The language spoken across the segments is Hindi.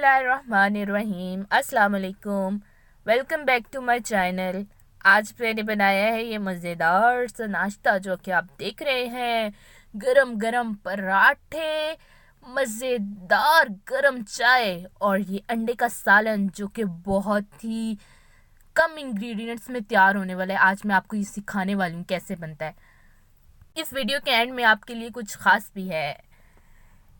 बिस्मिल्लाहिर्रहमानिर्रहीम। अस्सलाम वालेकुम। Welcome back to my channel. आज मैंने बनाया है ये मज़ेदार सा नाश्ता जो कि आप देख रहे हैं। गरम गरम पराठे, मज़ेदार गरम चाय और ये अंडे का सालन जो कि बहुत ही कम इंग्रेडिएंट्स में तैयार होने वाला है। आज मैं आपको ये सिखाने वाली हूँ कैसे बनता है। इस वीडियो के एंड में आपके लिए कुछ ख़ास भी है।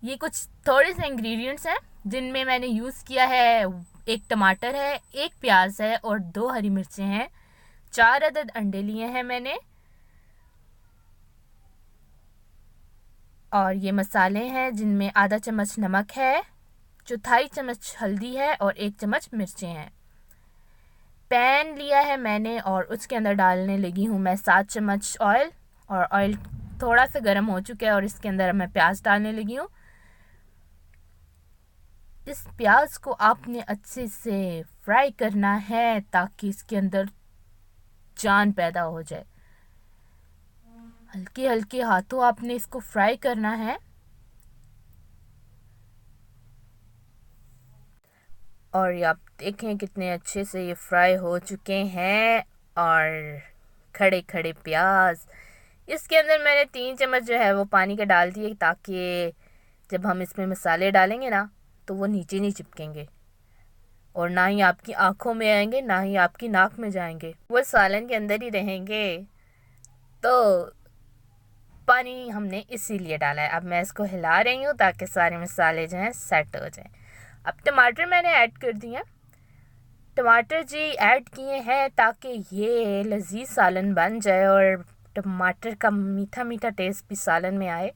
ये कुछ थोड़े से इंग्रेडिएंट्स हैं जिनमें मैंने यूज़ किया है। एक टमाटर है, एक प्याज है और 2 हरी मिर्चें हैं। 4 अदद अंडे लिए हैं मैंने। और ये मसाले हैं जिनमें आधा चम्मच नमक है, चौथाई चम्मच हल्दी है और 1 चम्मच मिर्चें हैं। पैन लिया है मैंने और उसके अंदर डालने लगी हूँ मैं 7 चम्मच ऑयल। और ऑयल थोड़ा सा गर्म हो चुका है और इसके अंदर मैं प्याज डालने लगी हूँ। इस प्याज को आपने अच्छे से फ्राई करना है ताकि इसके अंदर जान पैदा हो जाए। हल्के हल्के हाथों आपने इसको फ्राई करना है। और ये आप देखें कितने अच्छे से ये फ्राई हो चुके हैं। और खड़े खड़े प्याज, इसके अंदर मैंने 3 चम्मच जो है वो पानी का डाल दिए ताकि जब हम इसमें मसाले डालेंगे ना तो वो नीचे नहीं चिपकेंगे और ना ही आपकी आंखों में आएंगे, ना ही आपकी नाक में जाएंगे, वो सालन के अंदर ही रहेंगे। तो पानी हमने इसीलिए डाला है। अब मैं इसको हिला रही हूँ ताकि सारे मसाले जो हैं सेट हो जाएं। अब टमाटर मैंने ऐड कर दिए हैं। टमाटर जी ऐड किए हैं ताकि ये लजीज सालन बन जाए और टमाटर का मीठा मीठा टेस्ट भी सालन में आए।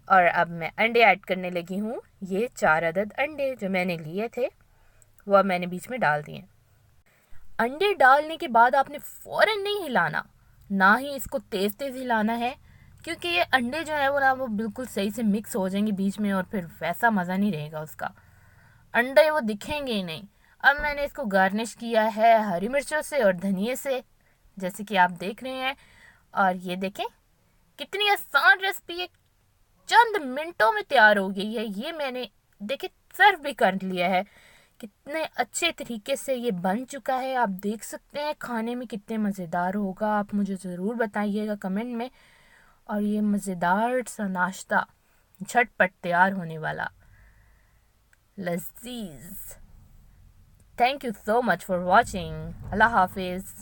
और अब मैं अंडे ऐड करने लगी हूँ। ये 4 अदद अंडे जो मैंने लिए थे वह मैंने बीच में डाल दिए। अंडे डालने के बाद आपने फ़ौरन नहीं हिलाना, ना ही इसको तेज़ तेज़ हिलाना है, क्योंकि ये अंडे जो है वो ना वो बिल्कुल सही से मिक्स हो जाएंगे बीच में और फिर वैसा मज़ा नहीं रहेगा उसका। अंडे वो दिखेंगे ही नहीं। अब मैंने इसको गार्निश किया है हरी मिर्चों से और धनिए से, जैसे कि आप देख रहे हैं। और ये देखें कितनी आसान रेसिपी है, चंद मिनटों में तैयार हो गई है। ये मैंने देखे सर्व भी कर लिया है। कितने अच्छे तरीके से ये बन चुका है, आप देख सकते हैं। खाने में कितने मज़ेदार होगा आप मुझे ज़रूर बताइएगा कमेंट में। और ये मज़ेदार सा नाश्ता झटपट तैयार होने वाला लजीज। Thank you so much for watching. अल्लाह हाफिज़।